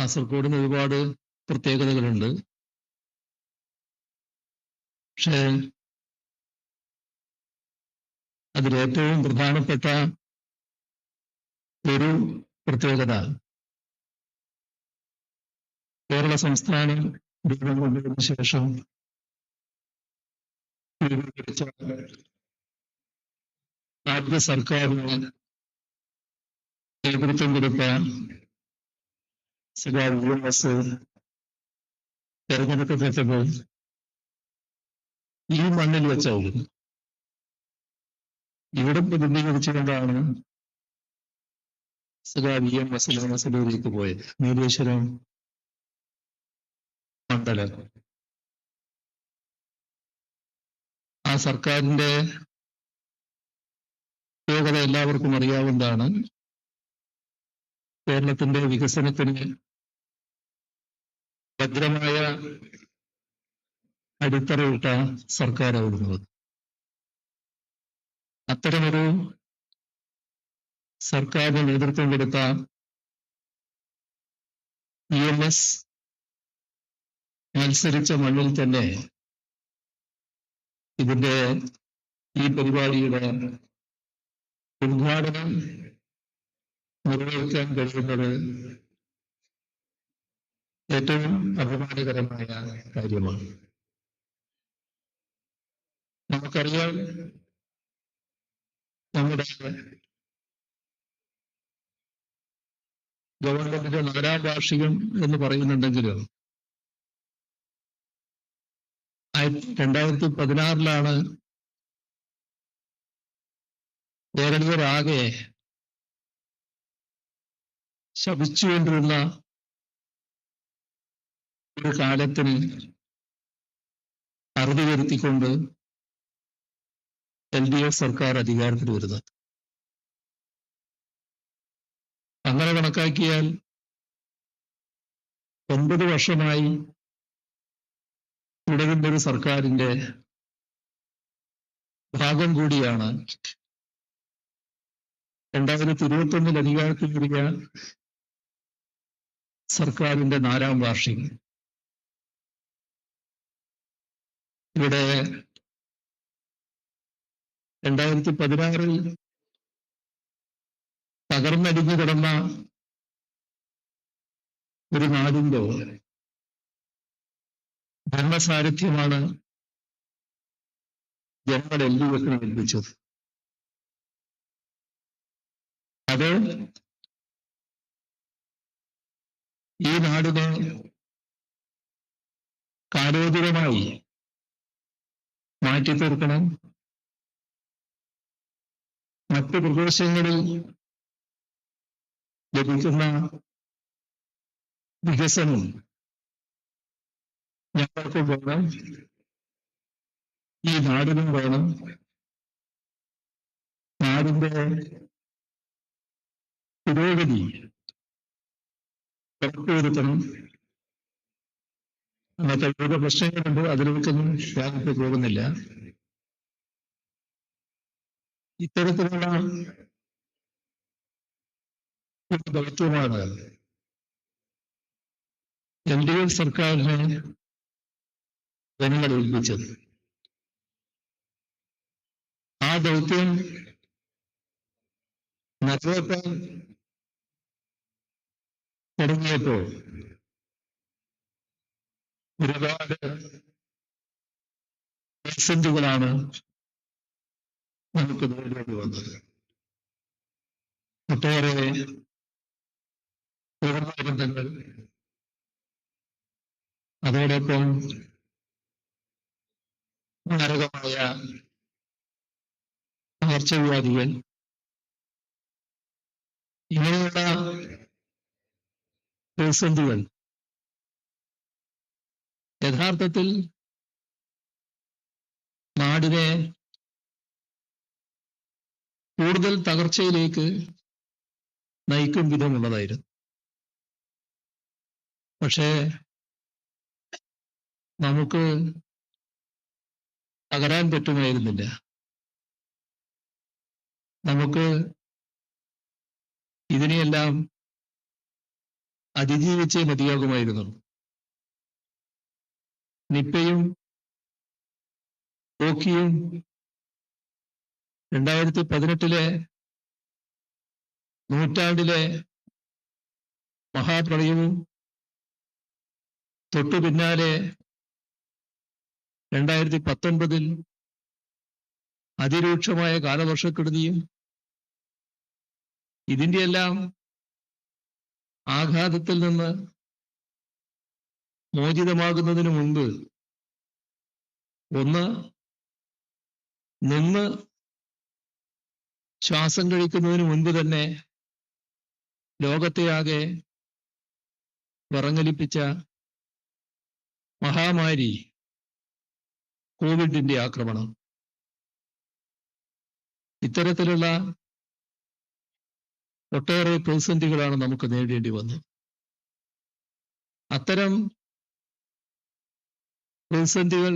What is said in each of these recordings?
കാസർഗോഡിന് ഒരുപാട് പ്രത്യേകതകളുണ്ട്. പക്ഷേ അതിലേറ്റവും പ്രധാനപ്പെട്ട ഒരു പ്രത്യേകത കേരള സംസ്ഥാനം രൂപം കൊണ്ടതിനു ശേഷം രൂപീകരിച്ച ആദ്യ സർക്കാരിന് നേതൃത്വം കൊടുത്ത UMS തെരഞ്ഞെടുക്കപ്പെട്ടപ്പോൾ ഈ മണ്ണിൽ വെച്ചായിരുന്നു. ഇവിടെ പ്രതിനിധീകരിച്ചുകൊണ്ടാണ് UMSലേക്ക് പോയത്. നീലേശ്വരം മണ്ഡലം. ആ സർക്കാരിന്റെ പ്രത്യേകത എല്ലാവർക്കും അറിയാവുന്നതാണ്. കേരളത്തിന്റെ വികസനത്തിന് ഭദ്രമായ അടിത്തറയിട്ട സർക്കാരായിരുന്നു. അത്തരമൊരു സർക്കാരിന് നേതൃത്വം കൊടുത്ത UMS മത്സരിച്ച മണ്ണിൽ തന്നെ ഇതിന്റെ ഈ പരിപാടിയുടെ ഉദ്ഘാടനം നിർവഹിക്കാൻ കഴിയുന്നത് ഏറ്റവും അഭിമാനകരമായ കാര്യമാണ്. നമുക്കറിയാം, നമ്മുടെ ഗവൺമെന്റിന്റെ 4ാം വാർഷികം എന്ന് പറയുന്നുണ്ടെങ്കിലും 2016 കേരളീയരാകെ ശപിച്ചുകൊണ്ടിരുന്ന ഒരു കാലത്തിന് അറുതി വരുത്തിക്കൊണ്ട് LDF സർക്കാർ അധികാരത്തിൽ വരുന്നത്. അങ്ങനെ കണക്കാക്കിയാൽ 9 വർഷമായി തുടരുന്ന ഒരു സർക്കാരിന്റെ ഭാഗം കൂടിയാണ് 2021 അധികാരത്തിൽ വരിക സർക്കാരിന്റെ 4ാം വാർഷികം. ഇവിടെ 2016 തകർന്നടിഞ്ഞു കിടന്ന ഒരു നാടിന്റെ ഭരണസാരഥ്യമാണ് ജനങ്ങൾ LDFന് ഏൽപ്പിച്ചത്. അത് ഈ നാടിനെ കാലോചിതമായി മാറ്റിത്തീർക്കണം, മറ്റു പ്രദേശങ്ങളിൽ ലഭിക്കുന്ന വികസനം ഞങ്ങൾക്ക് വേണം, ഈ നാടിനും വേണം, നാടിന്റെ പുരോഗതി ഉറപ്പുവരുത്തണം. അങ്ങനത്തെ വിവിധ പ്രശ്നങ്ങളുണ്ട്, അതിലേക്കൊന്നും ഞാനിപ്പോൾ പോകുന്നില്ല. ഇത്തരത്തിലുള്ള ഒരു ദൗത്യമാണ് LDF സർക്കാരിനെ ജനങ്ങൾ ഏൽപ്പിച്ചത്. ആ ദൗത്യം നിറവേറ്റാൻ തുടങ്ങിയപ്പോൾ ഒരുപാട് പ്രതിസന്ധികളാണ് നമുക്ക് നേരിടേണ്ടി വന്നത്. ഒട്ടേറെ ബന്ധങ്ങൾ, അതോടൊപ്പം മാരകമായ പകർച്ചവ്യാധികൾ, ഇങ്ങനെയുള്ള പ്രതിസന്ധികൾ യഥാർത്ഥത്തിൽ നാടിനെ കൂടുതൽ തകർച്ചയിലേക്ക് നയിക്കും വിധമുള്ളതായിരുന്നു. പക്ഷേ നമുക്ക് തകരാൻ പറ്റുമായിരുന്നില്ല. നമുക്ക് ഇതിനെയെല്ലാം അതിജീവിച്ചേ മതിയാകുമായിരുന്നു. നിപ്പയും ഓക്കിയും 2018 നൂറ്റാണ്ടിലെ മഹാപ്രളയവും തൊട്ടു പിന്നാലെ 2019 അതിരൂക്ഷമായ കാലവർഷക്കെടുതിയും ഇതിന്റെയെല്ലാം ആഘാതത്തിൽ നിന്ന് മോചിതമാകുന്നതിന് മുൻപ് ഒന്ന് നിന്ന് ശ്വാസം കഴിക്കുന്നതിന് മുൻപ് തന്നെ ലോകത്തെയാകെ വിറങ്ങലിപ്പിച്ച മഹാമാരി കോവിഡിന്റെ ആക്രമണം. ഇത്തരത്തിലുള്ള ഒട്ടേറെ പ്രതിസന്ധികളാണ് നമുക്ക് നേരിടേണ്ടി വന്നത്. അത്തരം പ്രതിസന്ധികൾ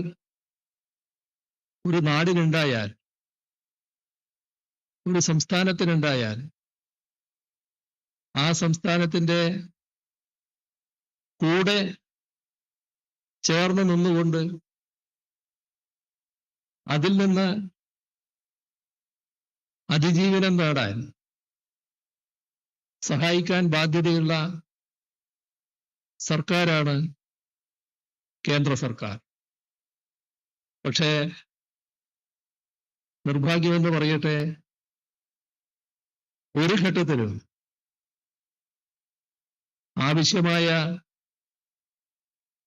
ഒരു നാടിനുണ്ടായാൽ, ഒരു സംസ്ഥാനത്തിനുണ്ടായാൽ, ആ സംസ്ഥാനത്തിന്റെ കൂടെ ചേർന്ന് നിന്നുകൊണ്ട് അതിൽ നിന്ന് അതിജീവനം നേടാൻ സഹായിക്കാൻ ബാധ്യതയുള്ള സർക്കാരാണ് കേന്ദ്ര സർക്കാർ. പക്ഷേ നിർഭാഗ്യമെന്ന് പറയട്ടെ, ഒരു ഘട്ടത്തിലും ആവശ്യമായ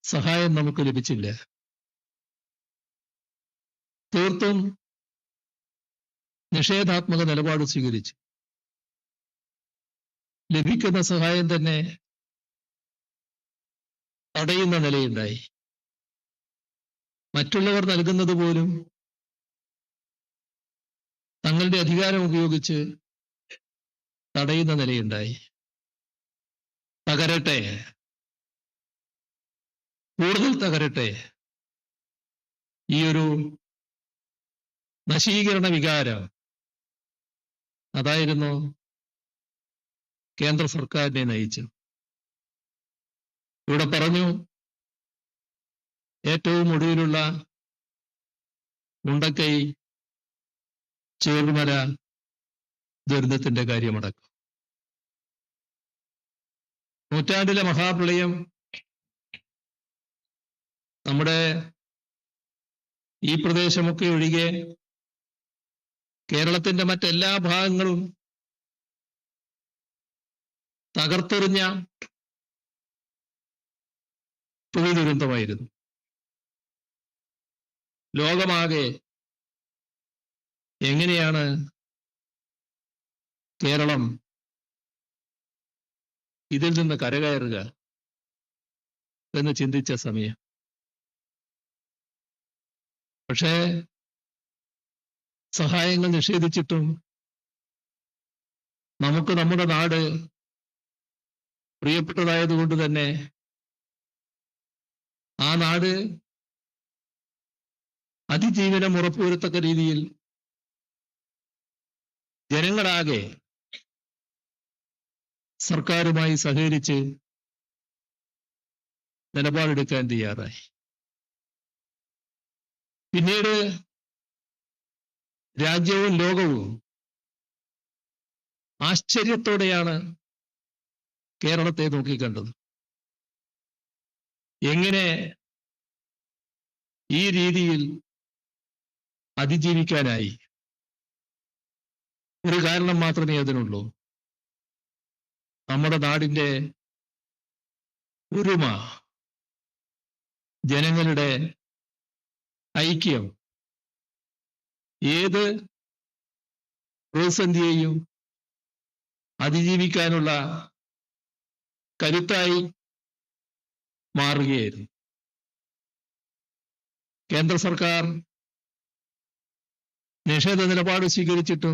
സഹായം നമുക്ക് ലഭിച്ചില്ല. തീർത്തും നിഷേധാത്മക നിലപാട് സ്വീകരിച്ചു. ലഭിക്കുന്ന സഹായം തന്നെ തടയുന്ന നിലയുണ്ടായി. മറ്റുള്ളവർ നൽകുന്നത് പോലും തങ്ങളുടെ അധികാരം ഉപയോഗിച്ച് തടയുന്ന നിലയുണ്ടായി. തകരട്ടെ, കൂടുതൽ തകരട്ടെ, ഈ ഒരു നശീകരണ വികാരം അതായിരുന്നു കേന്ദ്ര സർക്കാരിനെ നയിച്ചു. ഇവിടെ പറഞ്ഞു, ഏറ്റവും ഒടുവിലുള്ള മുണ്ടക്കൈ ചൂരൽമല ദുരന്തത്തിന്റെ കാര്യമടക്കം. നൂറ്റാണ്ടിലെ മഹാപ്രളയം നമ്മുടെ ഈ പ്രദേശമൊക്കെ ഒഴികെ കേരളത്തിന്റെ മറ്റെല്ലാ ഭാഗങ്ങളും തകർത്തെറിഞ്ഞ പ്രകൃതി ദുരന്തമായിരുന്നു. ലോകമാകെ എങ്ങനെയാണ് കേരളം ഇതിൽ നിന്ന് കരകയറുക എന്ന് ചിന്തിച്ച സമയം. പക്ഷേ സഹായങ്ങൾ നിഷേധിച്ചിട്ടും നമുക്ക് നമ്മുടെ നാട് പ്രിയപ്പെട്ടതായതുകൊണ്ട് തന്നെ ആ നാട് അതിജീവനം ഉറപ്പുവരുത്തക്ക രീതിയിൽ ജനങ്ങളാകെ സർക്കാരുമായി സഹകരിച്ച് നിലപാടെടുക്കാൻ തയ്യാറായി. പിന്നീട് രാജ്യവും ലോകവും ആശ്ചര്യത്തോടെയാണ് കേരളത്തെ നോക്കിക്കണ്ടത്. എങ്ങനെ ഈ രീതിയിൽ അതിജീവിക്കാനായി? ഒരു കാരണം മാത്രമേ അതിനുള്ളൂ. നമ്മുടെ നാടിന്റെ ഒരുമ, ജനങ്ങളുടെ ഐക്യം ഏത് പ്രതിസന്ധിയെയും അതിജീവിക്കാനുള്ള കരുത്തായി മാറുകയായിരുന്നു. കേന്ദ്ര സർക്കാർ നിഷേധ നിലപാട് സ്വീകരിച്ചിട്ടും